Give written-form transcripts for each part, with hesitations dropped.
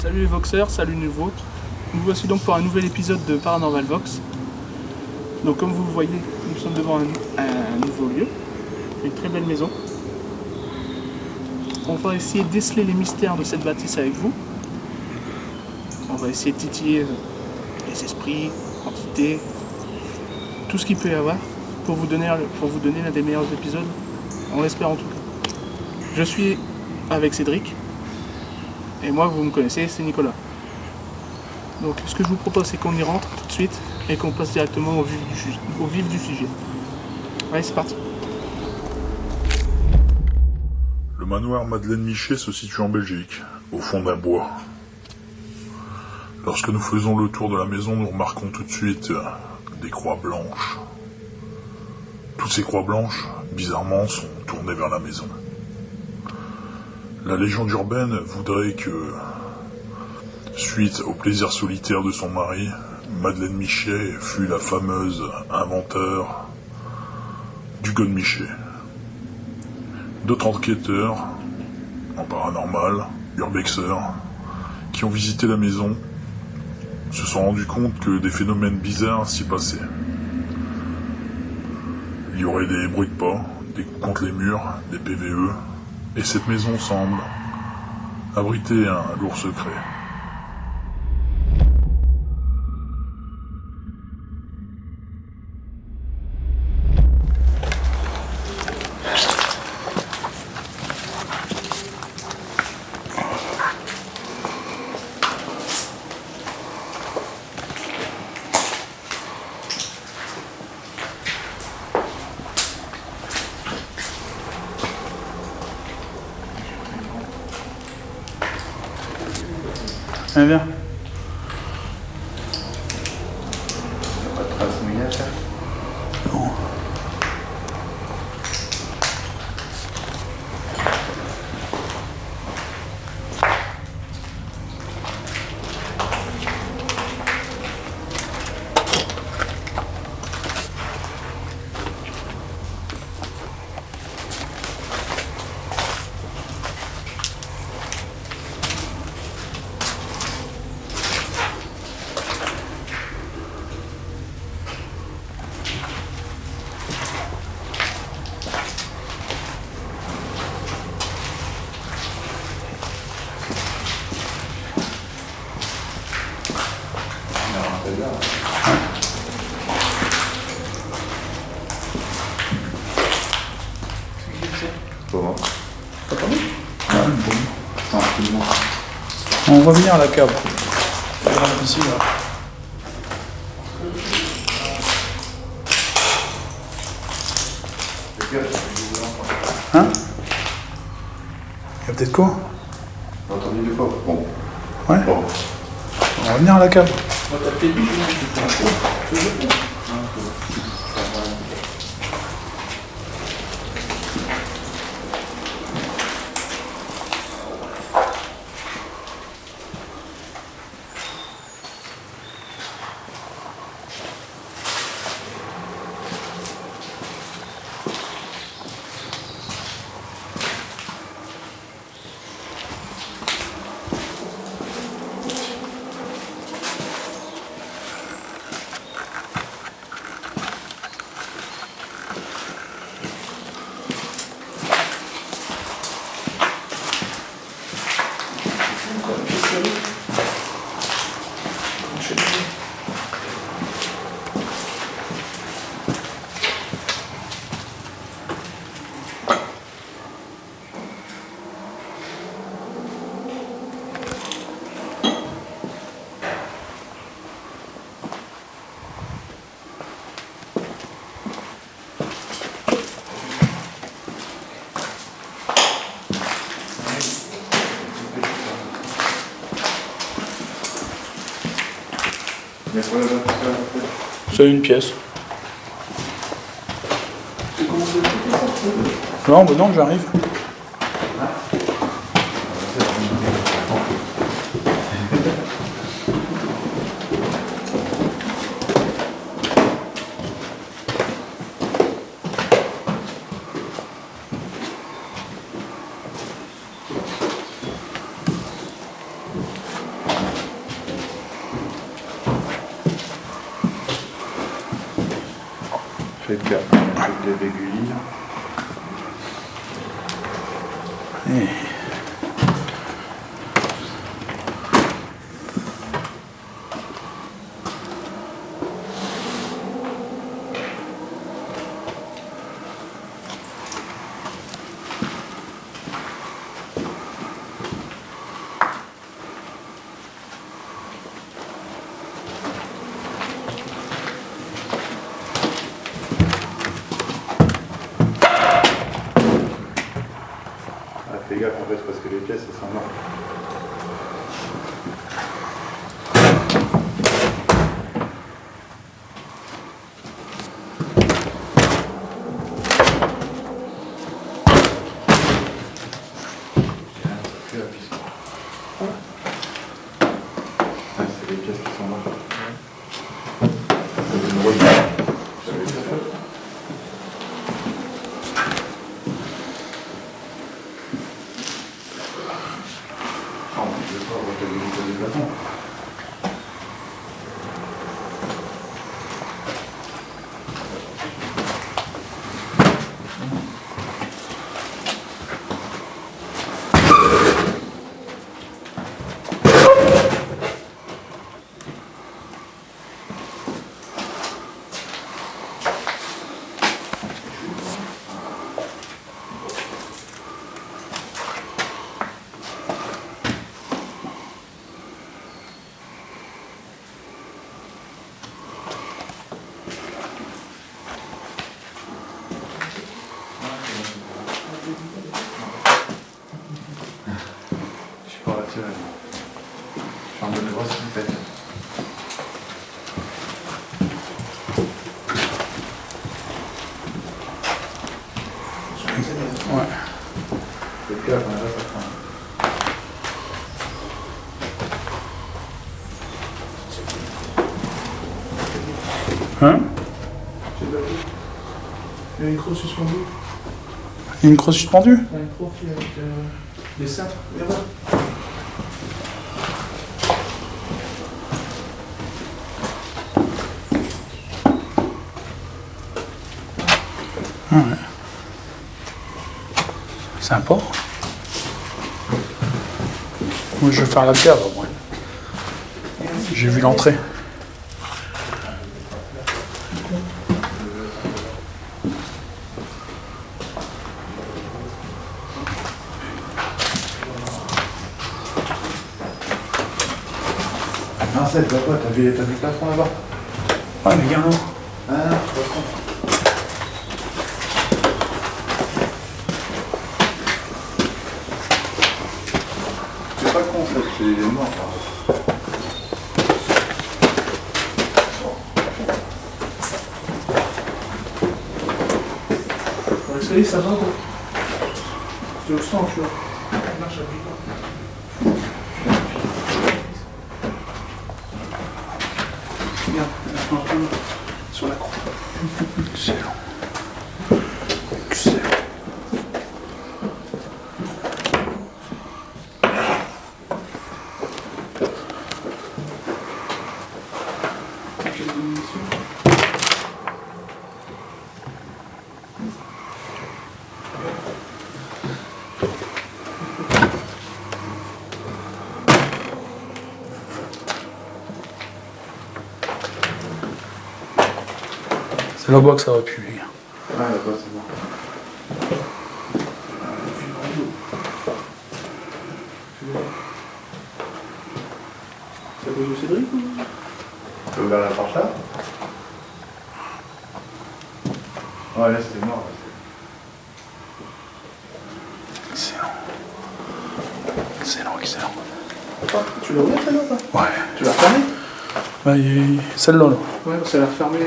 Salut les Voxeurs, salut nouveau. Nous voici donc pour un nouvel épisode de Paranormal Vox. Donc comme vous le voyez, nous sommes devant un nouveau lieu, une très belle maison. On va essayer de déceler les mystères de cette bâtisse avec vous. On va essayer de titiller les esprits, entités, tout ce qu'il peut y avoir pour vous donner l'un des meilleurs épisodes, on l'espère en tout cas. Je suis avec Cédric. Et moi, vous me connaissez, c'est Nicolas. Donc ce que je vous propose, c'est qu'on y rentre tout de suite et qu'on passe directement au vif du sujet. Allez, c'est parti. Le manoir Madeleine Miché se situe en Belgique, au fond d'un bois. Lorsque nous faisons le tour de la maison, nous remarquons tout de suite des croix blanches. Toutes ces croix blanches, bizarrement, sont tournées vers la maison. La légende urbaine voudrait que, suite au plaisir solitaire de son mari, Madeleine Miché fut la fameuse inventeur du godemiché. D'autres enquêteurs, en paranormal, urbexeurs, qui ont visité la maison, se sont rendus compte que des phénomènes bizarres s'y passaient. Il y aurait des bruits de pas, des coups contre les murs, des PVE, et cette maison semble abriter un lourd secret. Viens, viens. Pas de trace mouillage là? Non. Comment? T'as entendu? Tranquillement. On va venir à la cave. On va ici là. Hein? Il y a peut-être quoi? J'ai entendu deux fois. Bon. Ouais. Bon. On va venir à la cave. Il y a quoi là-bas tout ça, en fait? C'est une pièce. Non, bah non, j'arrive. Faites gaffe, il y a un truc de béguli là. Ah, fais gaffe en fait parce que les pièces elles sont mortes. Ah, c'est les pièces qui sont mortes. C'est une route. J'avais déjà fait. Oh, je vais pas regarder les plafonds. Je suis pas rassuré. Je suis en mode grosse fête. Ouais. Faites gaffe, là ça craint. Hein? Il y a une croix suspendue. Il y a une croix suspendue? Il y a une croix qui est avec des cintres. Regarde. Ouais. Sympa. Moi je vais faire la cave, moi. J'ai vu l'entrée. Non, c'est toi quoi, t'as vu le plafond là-bas? Ouais, mais regarde. Ah non, je comprends. C'est pas con ça, c'est mort. Dans l'escalier, ça va quoi. Je le sens, tu vois. Il marche à pied. Regarde, un peu sur la croix. Excellent. Excellent. Quelle diminution. C'est là-bas que ça va puer. Ah là-bas c'est mort. C'est à cause de Cédric ou? Tu as ouvert la porte là? Ouais là c'était mort. Là, Excellent. Excellent, excellent. Ah, tu l'as ouvert celle-là ou pas? Ouais. Tu l'as fermé? Bah, celle-là, là. Ouais, ça a l'air fermé.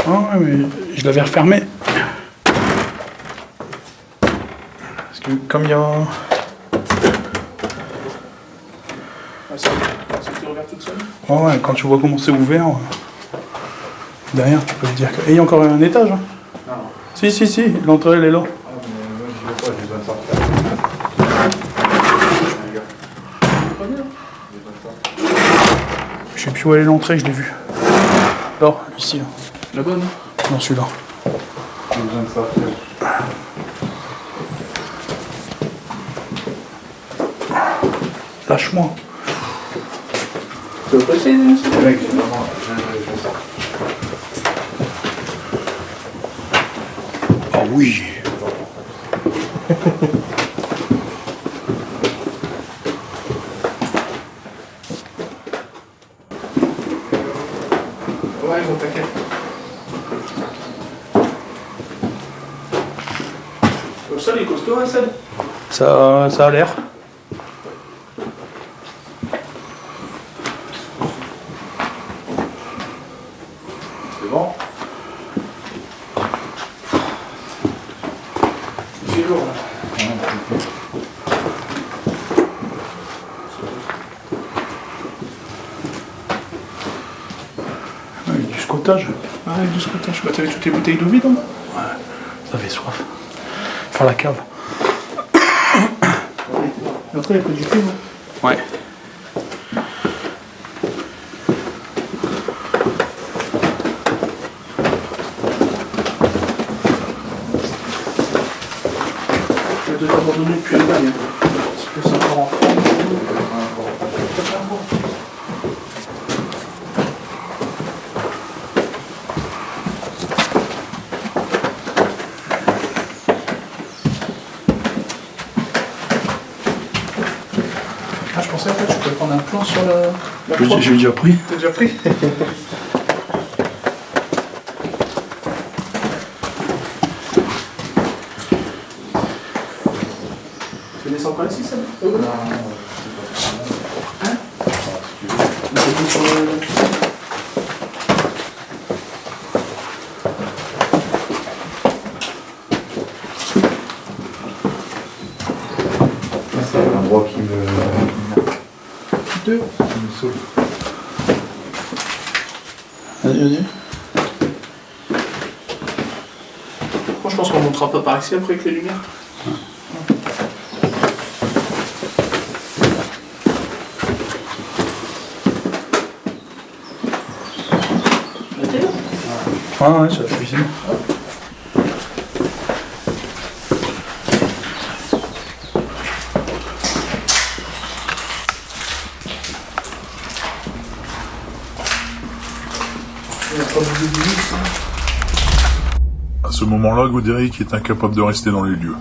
Ah ouais, mais je l'avais refermée. Parce que comme il y a... Ah, ça s'est ouvert toute seule. Ouais, quand tu vois comment c'est ouvert, derrière, tu peux te dire que... Et il y a encore un étage, hein. Non. Si, l'entrée, elle est là. Ah, mais moi, je veux pas, j'ai besoin de sortir. Les gars, Pas bien. j'ai besoin de sortir. Je sais plus où elle est l'entrée, je l'ai vue. Là, ici, là. La bonne. Non, celui-là. J'ai besoin de sortir. Lâche-moi. Tu veux passer, Mec, j'ai vraiment... je sors. Ah oui. Ouais, ils vont t'inquiète. Le sol est costaud, hein, Seb? Ça a l'air. C'est bon? C'est lourd, là. Ouais, du scotage. Ah, du scotch. Bah, t'avais toutes tes bouteilles d'eau vide, hein? Ça fait soif. Faire la cave. L'entrée, il y a pas du tout, hein? Ouais. Je vais t'abandonner depuis le bail, hein. Parce que c'est encore en forme. Ah, je pensais en fait que je pouvais prendre un plan sur la croix. J'ai déjà pris. T'as déjà pris? Tu veux descendre par ici, ça? Hein? C'est tout sur le... C'est un endroit qui me Deux. saoule. Vas-y. Moi, je pense qu'on montera pas par ici après avec les lumières. La télé? Ouais, c'est la cuisine. Il y a pas beaucoup de lumière, À ce moment-là, Godéric est incapable de rester dans les lieux.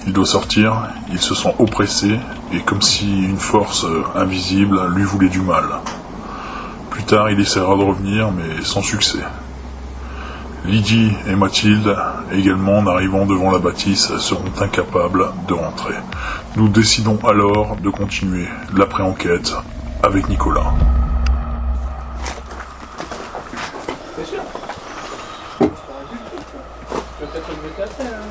Il doit sortir, il se sent oppressé, et comme si une force invisible lui voulait du mal. Plus tard, il essaiera de revenir, mais sans succès. Lydie et Mathilde, également en arrivant devant la bâtisse, seront incapables de rentrer. Nous décidons alors de continuer l'après-enquête avec Nicolas. c'est sûr. Je vais peut-être le mettre après, hein.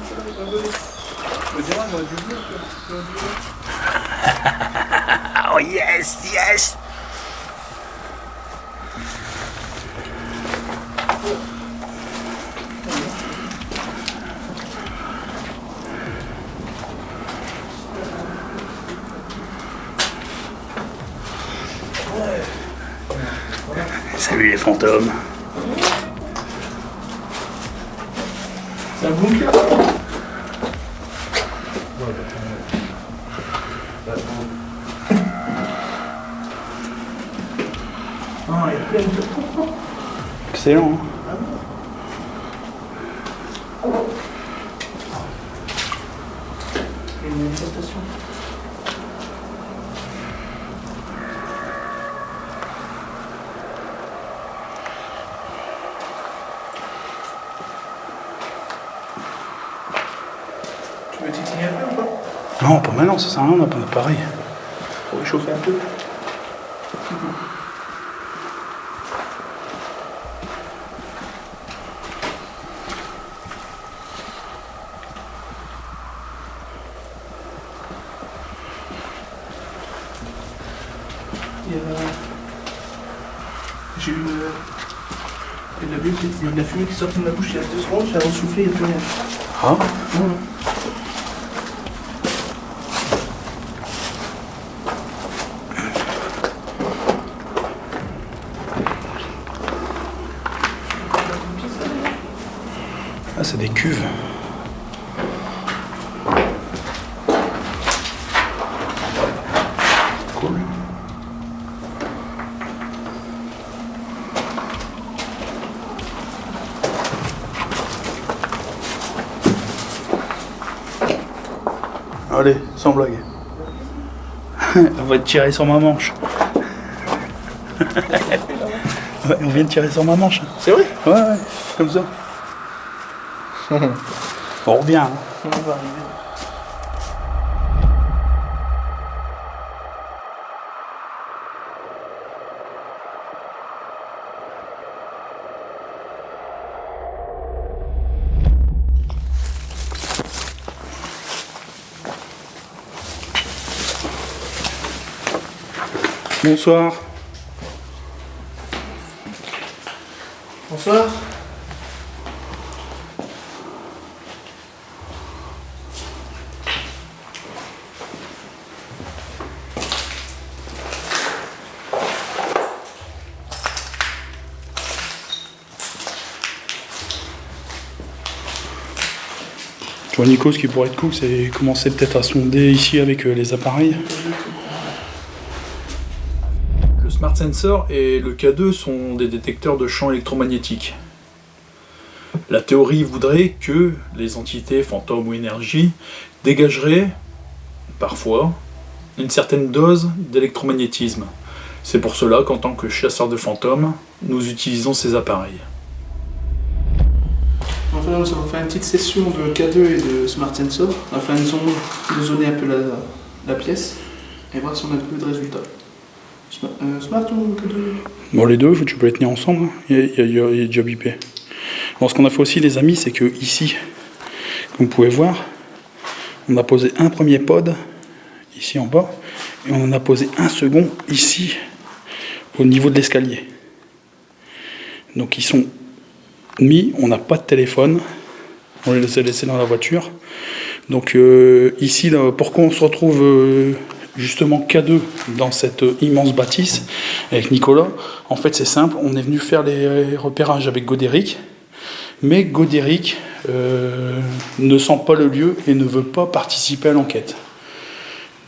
Je dirais, j'aurais dû le mettre. Oh yes. Salut les fantômes. C'est un bunker. Ah, il y a plein de... Excellent. Hein. Une manifestation. Tu veux titiller un peu ou pas? Non, pas maintenant, ça sert à rien, on n'a pas d'appareil. Pour réchauffer un peu. J'ai eu il y a de la fumée qui est sortie de ma bouche il y a 2 secondes, j'ai ressoufflé, il n'y a plus rien. Ah. Ah, c'est des cuves. Cool. Allez, sans blague. On va tirer sur ma manche. Ouais, on vient de tirer sur ma manche. C'est vrai? Ouais, comme ça. On revient. Hein. On va arriver. Bonsoir. Bonsoir. Tu vois, Nico, ce qui pourrait être cool, c'est commencer peut-être à sonder ici avec les appareils. Le Smart Sensor et le K2 sont des détecteurs de champs électromagnétiques. La théorie voudrait que les entités, fantômes ou énergie, dégageraient, parfois, une certaine dose d'électromagnétisme. C'est pour cela qu'en tant que chasseurs de fantômes, nous utilisons ces appareils. Enfin, on va faire une petite session de K2 et de Smart Sensor, afin de zoner un peu la pièce et voir si on a plus de résultats. Smart ou K2? Bon, les deux, tu peux les tenir ensemble, hein. Il y a déjà bipé. Bon, ce qu'on a fait aussi, les amis, c'est que ici, comme vous pouvez voir, on a posé un premier pod, ici en bas, et on en a posé un second, ici, au niveau de l'escalier. Donc ils sont mis, on n'a pas de téléphone, on les a laissés dans la voiture. Donc ici, là, pourquoi on se retrouve justement K2 dans cette immense bâtisse avec Nicolas? En fait, c'est simple, on est venu faire les repérages avec Godéric, mais Godéric ne sent pas le lieu et ne veut pas participer à l'enquête.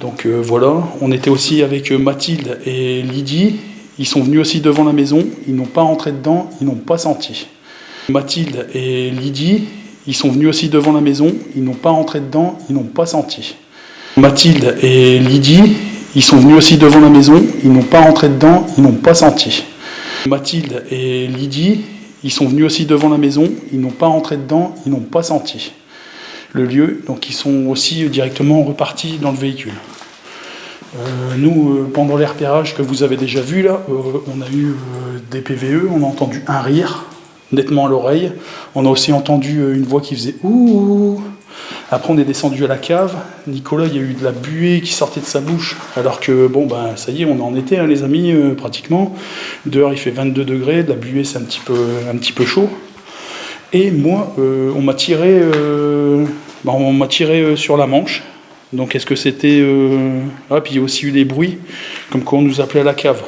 Donc voilà, on était aussi avec Mathilde et Lydie, ils sont venus aussi devant la maison, ils n'ont pas rentré dedans, ils n'ont pas senti. Mathilde et Lydie, ils sont venus aussi devant la maison, ils n'ont pas rentré dedans, ils n'ont pas senti. Mathilde et Lydie, ils sont venus aussi devant la maison, ils n'ont pas rentré dedans, ils n'ont pas senti. Mathilde et Lydie, ils sont venus aussi devant la maison, ils n'ont pas rentré dedans, ils n'ont pas senti le lieu, donc ils sont aussi directement repartis dans le véhicule. Nous, pendant les repérages que vous avez déjà vus là, on a eu des PVE, on a entendu un rire nettement à l'oreille, on a aussi entendu une voix qui faisait ouh. Après on est descendu à la cave, Nicolas, il y a eu de la buée qui sortait de sa bouche, alors que bon ben ça y est, on est en été hein, les amis, pratiquement. Dehors il fait 22 degrés, de la buée c'est un petit peu chaud. Et moi, on m'a tiré sur la manche. Donc est-ce que c'était... Ah, puis il y a aussi eu des bruits, comme quoi on nous appelait à la cave.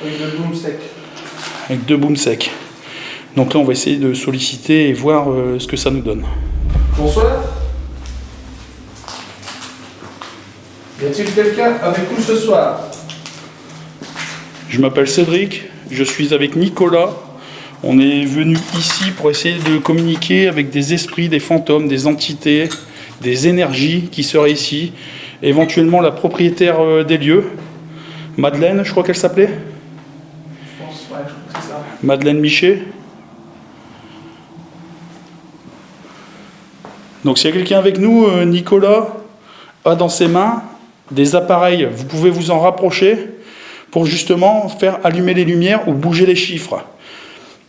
Avec 2 booms secs. Avec 2 booms secs. Donc là on va essayer de solliciter et voir ce que ça nous donne. Bonsoir. Y a-t-il quelqu'un avec nous ce soir? Je m'appelle Cédric, je suis avec Nicolas. On est venu ici pour essayer de communiquer avec des esprits, des fantômes, des entités, des énergies qui seraient ici. Éventuellement la propriétaire des lieux, Madeleine, je crois qu'elle s'appelait. Je pense, ouais, je crois que c'est ça. Madeleine Michet. Donc s'il y a quelqu'un avec nous, Nicolas a dans ses mains des appareils, vous pouvez vous en rapprocher pour justement faire allumer les lumières ou bouger les chiffres.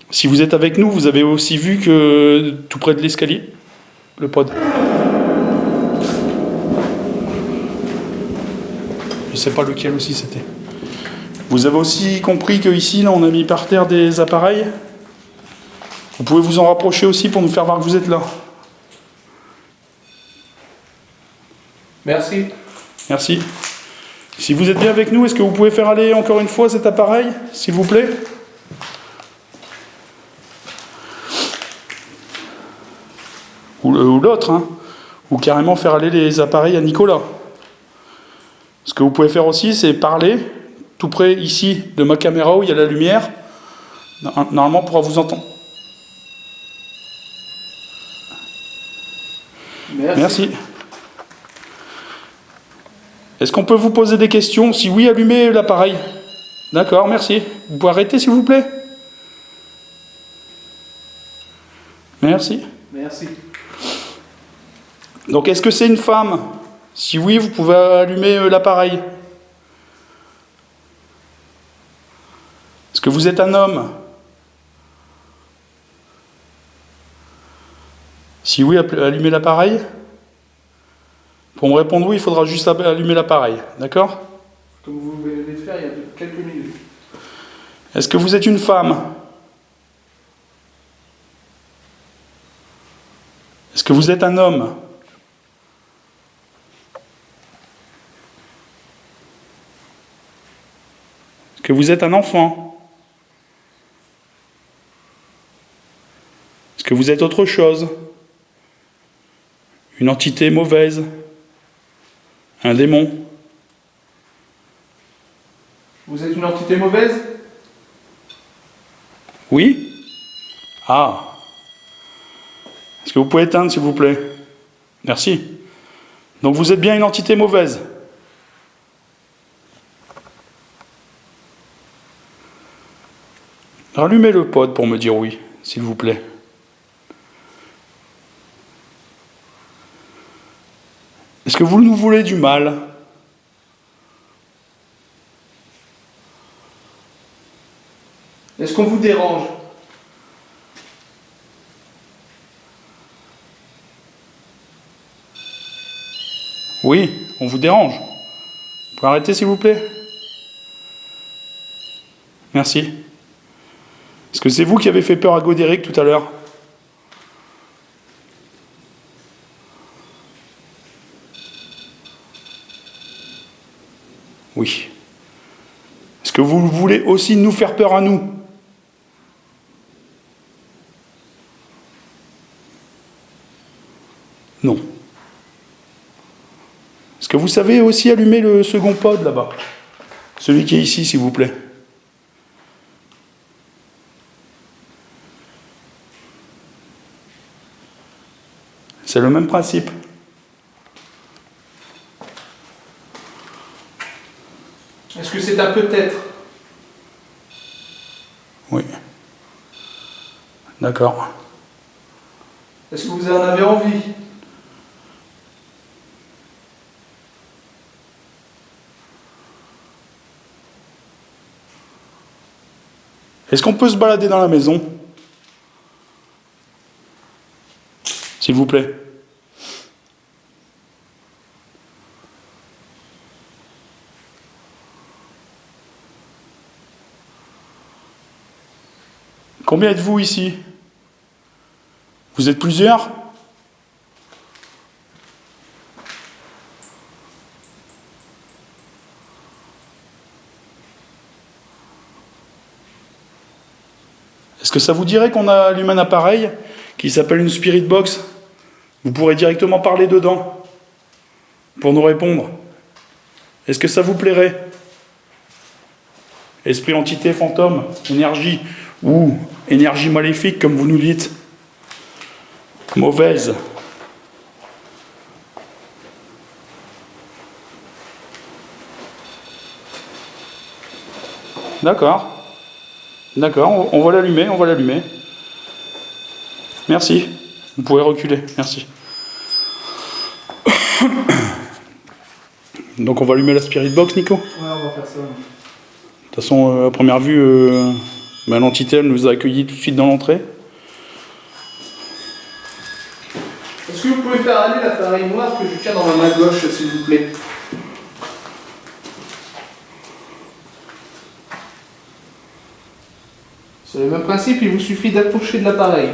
Si vous êtes avec nous, vous avez aussi vu que tout près de l'escalier, le pod. Je ne sais pas lequel aussi c'était. Vous avez aussi compris que ici, là, on a mis par terre des appareils. Vous pouvez vous en rapprocher aussi pour nous faire voir que vous êtes là. Merci. Merci. Si vous êtes bien avec nous, est-ce que vous pouvez faire aller encore une fois cet appareil, s'il vous plaît? Ou l'autre, hein. Ou carrément faire aller les appareils à Nicolas. Ce que vous pouvez faire aussi, c'est parler tout près ici de ma caméra où il y a la lumière. Normalement, on pourra vous entendre. Merci. Est-ce qu'on peut vous poser des questions? Si oui, allumez l'appareil. D'accord, merci. Vous pouvez arrêter, s'il vous plaît? Merci. Merci. Donc, est-ce que c'est une femme? Si oui, vous pouvez allumer l'appareil. Est-ce que vous êtes un homme? Si oui, allumez l'appareil. Pour me répondre oui, il faudra juste allumer l'appareil. D'accord? Comme vous venez de faire il y a quelques minutes. Est-ce que vous êtes une femme? Est-ce que vous êtes un homme? Est-ce que vous êtes un enfant? Est-ce que vous êtes autre chose? Une entité mauvaise? Un démon? Vous êtes une entité mauvaise? Oui? Ah. Est-ce que vous pouvez éteindre, s'il vous plaît? Merci. Donc vous êtes bien une entité mauvaise? Rallumez le pod pour me dire oui, s'il vous plaît. Est-ce que vous nous voulez du mal? Est-ce qu'on vous dérange? Oui, on vous dérange. Vous pouvez arrêter, s'il vous plaît? Merci. Est-ce que c'est vous qui avez fait peur à Godéric tout à l'heure? Oui. Est-ce que vous voulez aussi nous faire peur à nous? Non. Est-ce que vous savez aussi allumer le second pod là-bas? Celui qui est ici, s'il vous plaît. C'est le même principe. Est-ce que c'est un peut-être? Oui. D'accord. Est-ce que vous en avez envie? Est-ce qu'on peut se balader dans la maison? S'il vous plaît. Combien êtes-vous ici? Vous êtes plusieurs? Est-ce que ça vous dirait qu'on a allumé un appareil qui s'appelle une Spirit Box? Vous pourrez directement parler dedans pour nous répondre. Est-ce que ça vous plairait? Esprit, entité, fantôme, énergie ou énergie maléfique comme vous nous dites. Mauvaise. D'accord. D'accord, on va l'allumer, on va l'allumer. Merci. Vous pouvez reculer, merci. Donc on va allumer la Spirit Box, Nico? Ouais, on va faire ça. De toute façon, à première vue, l'entité, elle nous a accueillis tout de suite dans l'entrée. Est-ce que vous pouvez faire aller l'appareil noir que je tiens dans ma main gauche, s'il vous plaît? C'est le même principe, il vous suffit d'approcher de l'appareil.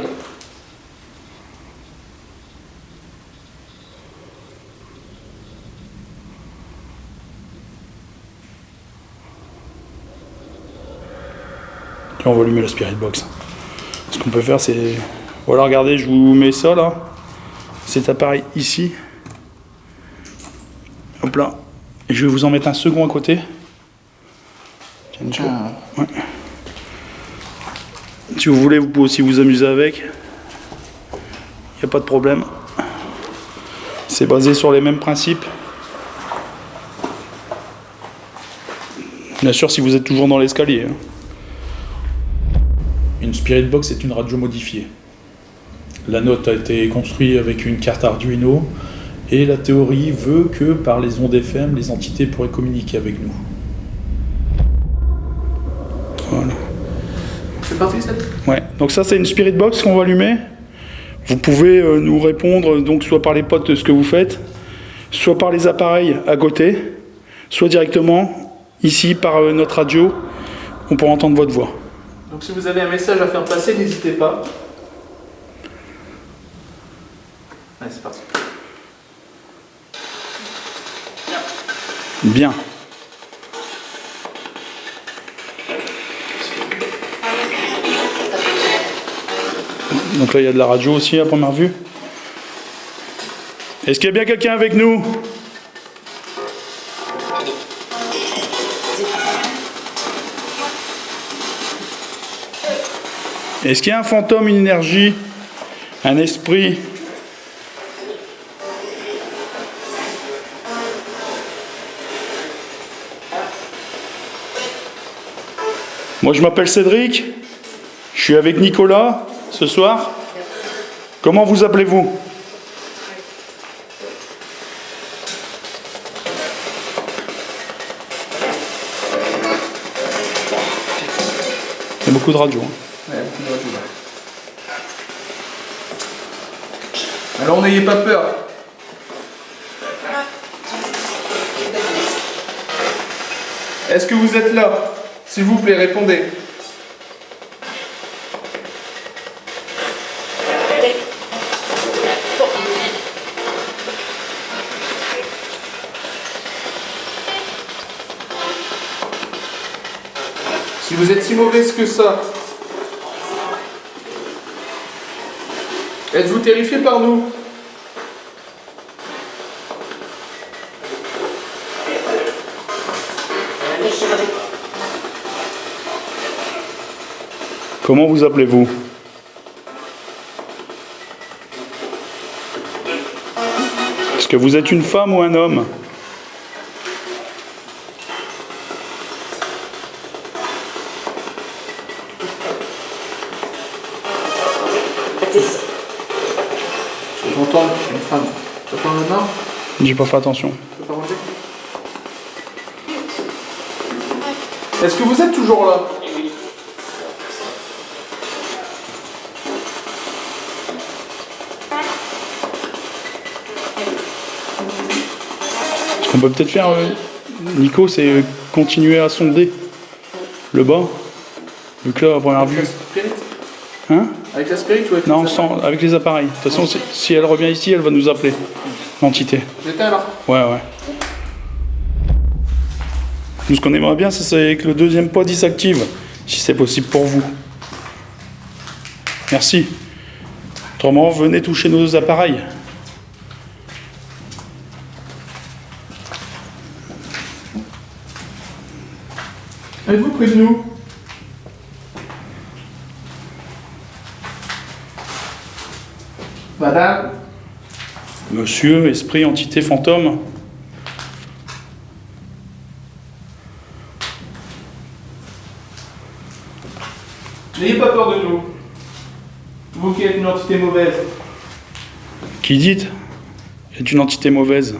Tiens, on va allumer la Spirit Box. Ce qu'on peut faire, c'est... Voilà, regardez, je vous mets ça là. Cet appareil ici. Hop là. Et je vais vous en mettre un second à côté. Tiens, une seconde. Ouais. Si vous voulez, vous pouvez aussi vous amuser avec. Il n'y a pas de problème. C'est basé sur les mêmes principes. Bien sûr, si vous êtes toujours dans l'escalier. Une Spirit Box est une radio modifiée. La note a été construite avec une carte Arduino et la théorie veut que par les ondes FM, les entités pourraient communiquer avec nous. Voilà. C'est parti, ça? Ouais, donc ça c'est une Spirit Box qu'on va allumer. Vous pouvez nous répondre donc soit par les potes de ce que vous faites, soit par les appareils à côté, soit directement ici par notre radio, on pourra entendre votre voix. Donc si vous avez un message à faire passer, n'hésitez pas. Allez, c'est parti. Bien. Donc là il y a de la radio aussi à première vue. Est-ce qu'il y a bien quelqu'un avec nous ? Est-ce qu'il y a un fantôme, une énergie, un esprit ? Moi je m'appelle Cédric, je suis avec Nicolas ce soir. Comment vous appelez-vous ? Il y a beaucoup de radio. Ouais, beaucoup de radio, là. Alors n'ayez pas peur. Est-ce que vous êtes là ? S'il vous plaît, répondez. Si vous êtes si mauvaise que ça, êtes-vous terrifié par nous ? Comment vous appelez-vous ? Est-ce que vous êtes une femme ou un homme ? J'entends une femme. Tu entends le nom ? J'ai pas fait attention. Tu peux pas ranger ? Est-ce que vous êtes toujours là ? Ce qu'on peut peut-être faire, Nico, c'est continuer à sonder le bas. Vu que là, à première Avec vue. la spirit ? Hein ? Avec la spirit ou avec Non, les appareils avec les appareils. De toute façon, si elle revient ici, elle va nous appeler. L'entité. J'éteins là. Ouais. Nous, ce qu'on aimerait bien, c'est que le deuxième pod il s'active, si c'est possible pour vous. Merci. Autrement, venez toucher nos appareils. Êtes-vous près de nous ? Madame ? Monsieur, esprit, entité, fantôme. N'ayez pas peur de nous. Vous qui êtes une entité mauvaise. Qui dites est une entité mauvaise.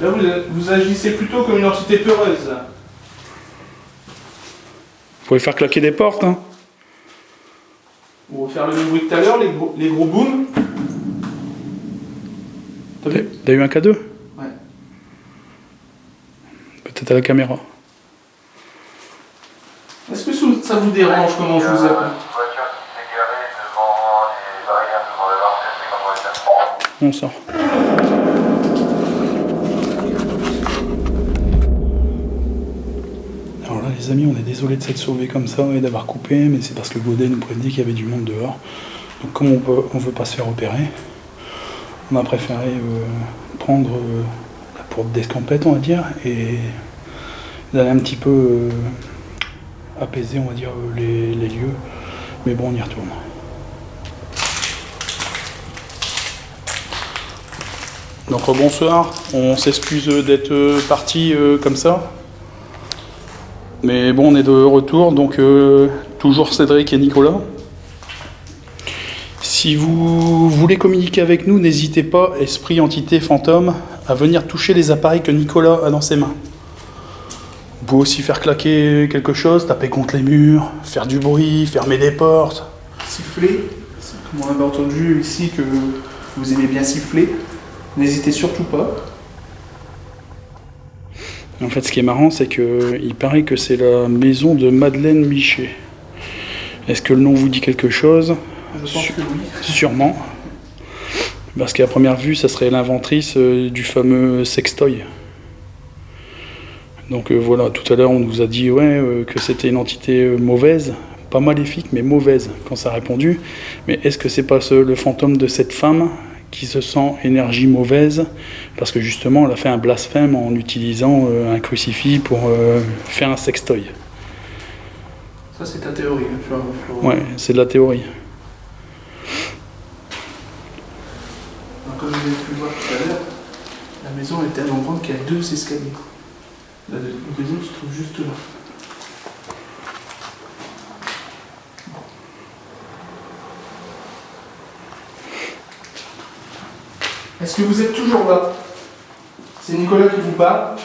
Là, vous agissez plutôt comme une entité peureuse. Vous pouvez faire claquer des portes, hein. Ou faire le même bruit que tout à l'heure, les gros booms. T'as vu ? T'as eu un K2 ? Ouais. Peut-être à la caméra. ça vous dérange, comment je vous appelle? Une voiture qui s'est garée devant les barrières devant le RCC quand on est à 3. On sort. Alors là les amis, on est désolé de s'être sauvés comme ça et d'avoir coupé, mais c'est parce que Godet nous prévenait qu'il y avait du monde dehors. Donc comme on veut pas se faire opérer, on a préféré prendre la porte d'escampette, on va dire, et d'aller un petit peu apaiser, on va dire, les lieux. Mais bon, on y retourne. Donc bonsoir, on s'excuse d'être parti comme ça. Mais bon, on est de retour, donc toujours Cédric et Nicolas. Si vous voulez communiquer avec nous, n'hésitez pas, esprit, entité, fantôme, à venir toucher les appareils que Nicolas a dans ses mains. Vous pouvez aussi faire claquer quelque chose, taper contre les murs, faire du bruit, fermer des portes. Siffler, comme on avait entendu ici que vous aimez bien siffler, n'hésitez surtout pas. En fait, ce qui est marrant, c'est qu'il paraît que c'est la maison de Madeleine Michet. Est-ce que le nom vous dit quelque chose ? Je pense que oui. Sûrement. Parce qu'à première vue, ça serait l'inventrice du fameux sextoy. Donc voilà, tout à l'heure, on nous a dit que c'était une entité mauvaise, pas maléfique, mais mauvaise, quand ça a répondu. Mais est-ce que c'est pas le fantôme de cette femme qui se sent énergie mauvaise, parce que justement, elle a fait un blasphème en utilisant un crucifix pour faire un sextoy. Ça, c'est ta théorie. Tu vois, Ouais, c'est de la théorie. Comme vous avez pu le voir tout à l'heure, la maison est tellement grande qu'il y a 2 escaliers. La maison se trouve juste là. Est-ce que vous êtes toujours là? C'est Nicolas qui vous parle.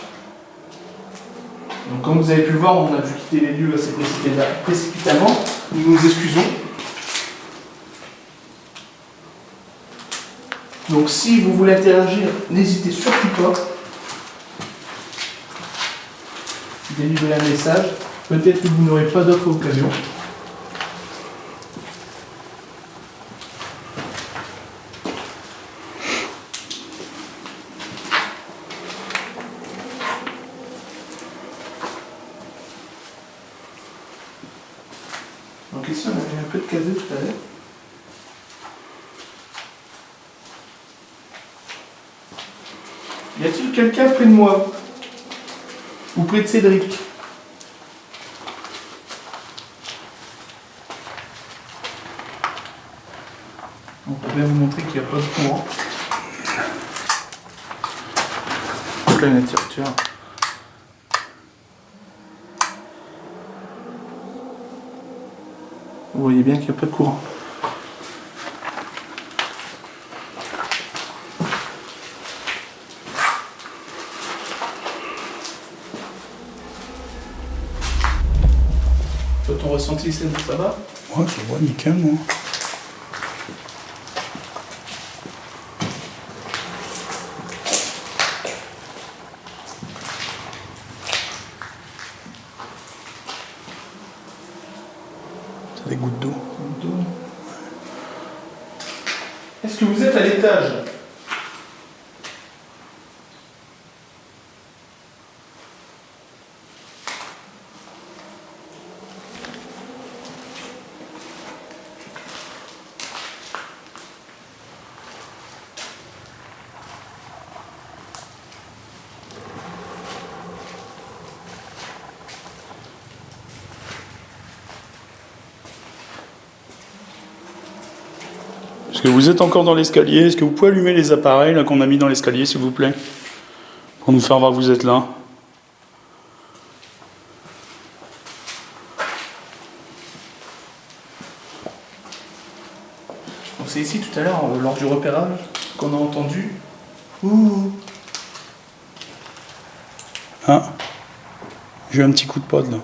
Donc comme vous avez pu le voir, on a dû quitter les lieux assez précipitamment. Nous nous excusons. Donc si vous voulez interagir, n'hésitez surtout pas. Délivrer un message. Peut-être que vous n'aurez pas d'autre occasion. Donc ici on avait un peu de cadeau tout à l'heure. Y a-t-il quelqu'un près de moi? Ou près de Cédric? On peut bien vous montrer qu'il n'y a pas de courant. Donc là, il y a un interrupteur. Vous voyez bien qu'il n'y a pas de courant. Toi, ton ressenti, ça va? Ouais, ça va, nickel, moi. C'est des gouttes d'eau. Est-ce que vous êtes à l'étage? Est-ce que vous êtes encore dans l'escalier? Est-ce que vous pouvez allumer les appareils là, qu'on a mis dans l'escalier, s'il vous plaît? Pour nous faire voir que vous êtes là. Donc c'est ici tout à l'heure, lors du repérage, qu'on a entendu. Ouh. Ah, j'ai eu un petit coup de pod là.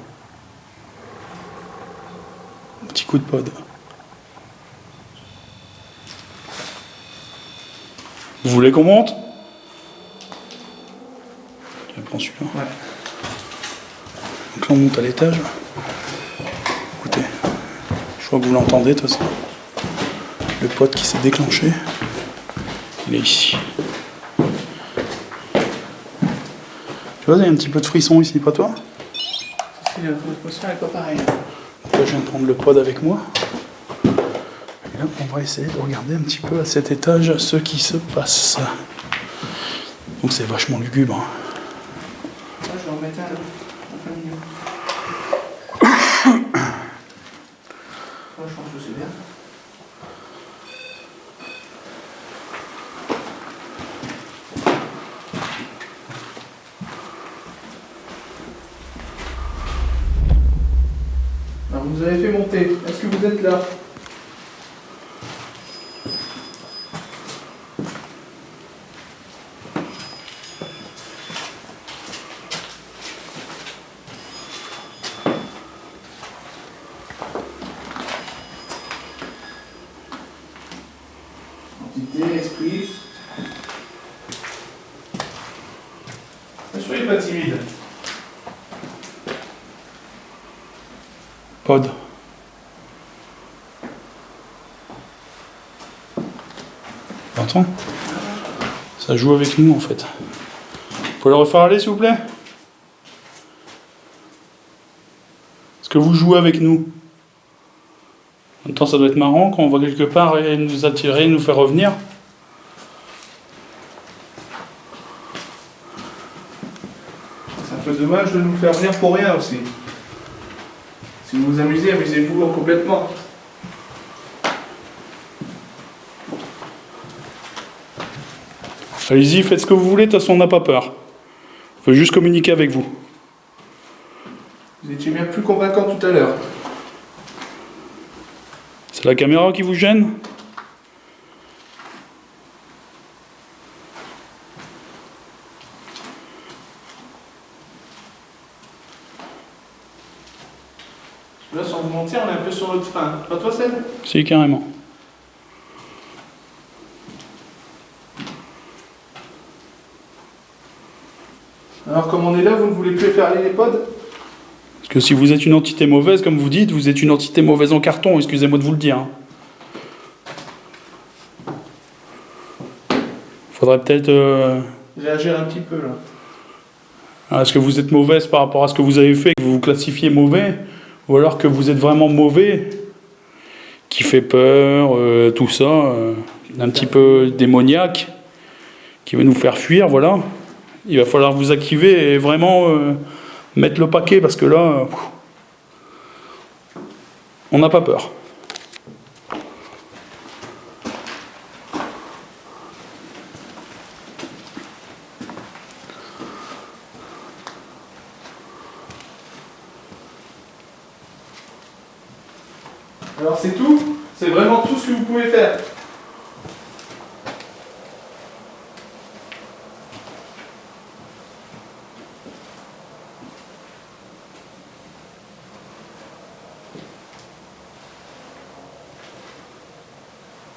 Un petit coup de pod. Vous voulez qu'on monte? Je prends celui-là. Ouais. Donc là on monte à l'étage. crois que vous l'entendez de toute façon. Le pod qui s'est déclenché, il est ici. Tu vois, il y a un petit peu de frisson ici, pas toi? Si, la position n'est pas pareille. Là, je viens de prendre le pod avec moi. Et là, on va essayer de regarder un petit peu à cet étage ce qui se passe. Donc c'est vachement lugubre. Hein. Moi, je vais en remettre un là, en plein milieu. Je pense que c'est bien. Alors, vous avez fait monter. Est-ce que vous êtes là? Entité, esprit. Ne soyez pas timide. Pod. T'entends? Ça joue avec nous en fait. Vous pouvez le refaire aller s'il vous plaît? Est-ce que vous jouez avec nous? En même temps ça doit être marrant quand on va quelque part et nous attirer, nous faire revenir. C'est un peu dommage de nous faire venir pour rien aussi. Si vous vous amusez, amusez-vous complètement. Allez-y, faites ce que vous voulez, de toute façon on n'a pas peur. On veut juste communiquer avec vous. Vous étiez bien plus convaincant tout à l'heure. C'est la caméra qui vous gêne? Là, sans vous mentir, on est un peu sur notre fin. Pas toi, Seb? Si, carrément. Alors, comme on est là, vous ne voulez plus faire aller les pods? Parce que si vous êtes une entité mauvaise, comme vous dites, vous êtes une entité mauvaise en carton, excusez-moi de vous le dire. Hein. Faudrait peut-être... Réagir un petit peu, là. Est-ce que vous êtes mauvaise par rapport à ce que vous avez fait, que vous vous classifiez mauvais? Ou alors que vous êtes vraiment mauvais, qui fait peur, tout ça, un petit peu démoniaque, qui veut nous faire fuir, voilà. Il va falloir vous activer et vraiment mettre le paquet, parce que là, on n'a pas peur. Alors, c'est tout? C'est vraiment tout ce que vous pouvez faire?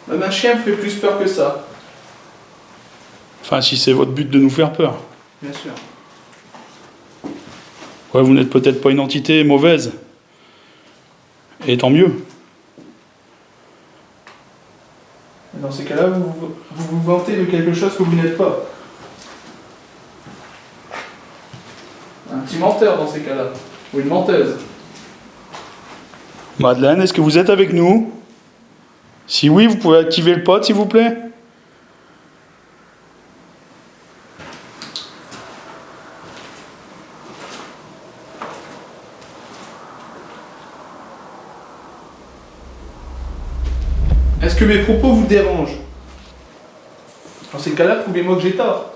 Même un chien me fait plus peur que ça. Enfin, si c'est votre but de nous faire peur. Bien sûr. Ouais, vous n'êtes peut-être pas une entité mauvaise. Et tant mieux. Dans ces cas-là, vous vantez de quelque chose que vous n'êtes pas. Un petit menteur dans ces cas-là. Ou une menteuse. Madeleine, est-ce que vous êtes avec nous? Si oui, vous pouvez activer le pod, s'il vous plaît. Est-ce que mes propos vous dérangent? Dans ces cas-là, prouvez-moi que j'ai tort.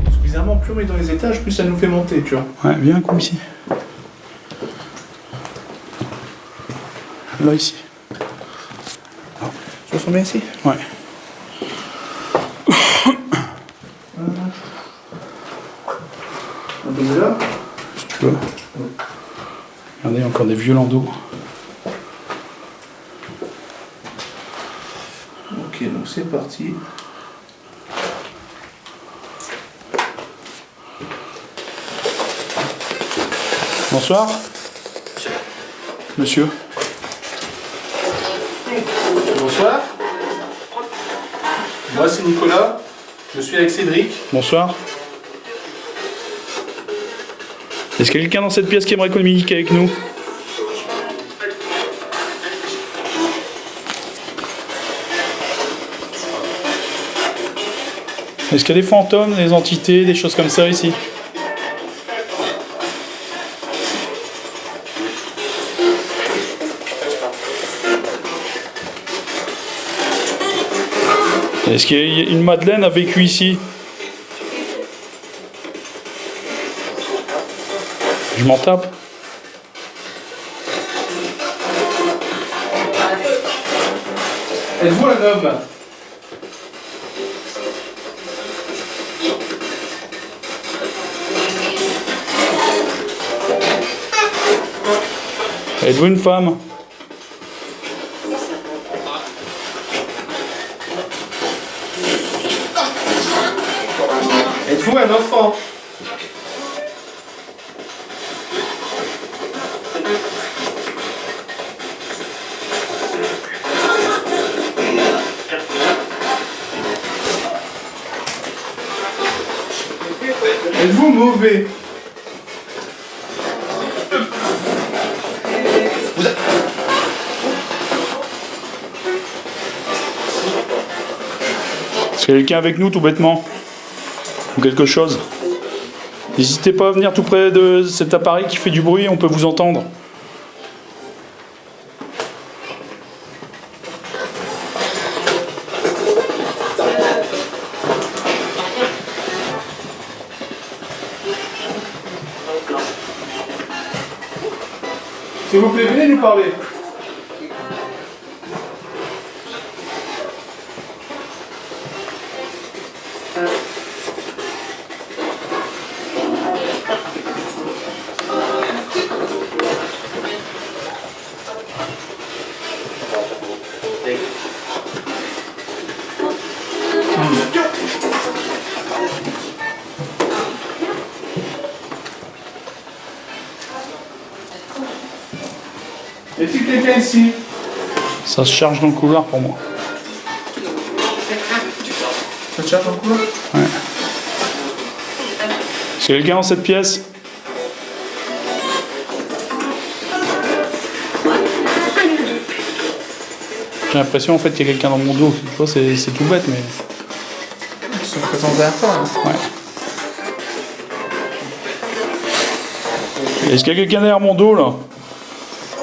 Parce que bizarrement, plus on est dans les étages, plus ça nous fait monter, tu vois. Ouais, viens un coup ici. Là, ici. Tu me sens bien ici? Ouais. Un peu de là. Si tu veux. Regardez, il y a encore des vieux landaux. Ok, donc c'est parti. Bonsoir. Monsieur. Bonsoir. Moi c'est Nicolas. Je suis avec Cédric. Bonsoir. Est-ce qu'il y a quelqu'un dans cette pièce qui aimerait communiquer avec nous? Est-ce qu'il y a des fantômes, des entités, des choses comme ça ici? Est-ce qu'une Madeleine a vécu ici? Je m'en tape. Êtes-vous un homme? Êtes-vous une femme? Êtes-vous un enfant? Êtes-vous mauvais? Est-ce qu'il y a quelqu'un avec nous tout bêtement? Ou quelque chose? N'hésitez pas à venir tout près de cet appareil qui fait du bruit, on peut vous entendre. S'il vous plaît, venez nous parler. Y a-t-il quelqu'un ici? Ça se charge dans le couloir pour moi. Ça te charge en couloir? Ouais. Est-ce qu'il y a quelqu'un dans cette pièce? J'ai l'impression en fait qu'il y a quelqu'un dans mon dos. Tu vois, c'est tout bête, mais. Ils sont présents derrière toi. Hein. Ouais. Est-ce qu'il y a quelqu'un derrière mon dos là?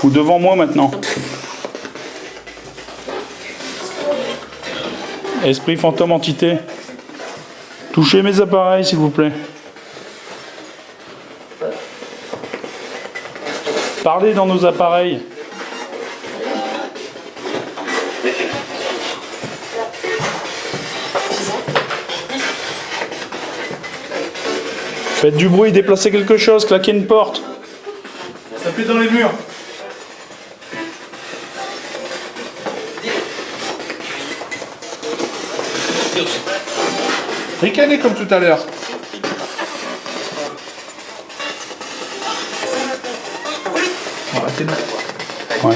Ou devant moi maintenant? Esprit, fantôme, entité. Touchez mes appareils s'il vous plaît. Parlez dans nos appareils. Faites du bruit, déplacez quelque chose, claquez une porte. Tapez dans les murs. Ricanez comme tout à l'heure. Arrêtez-le. Ouais.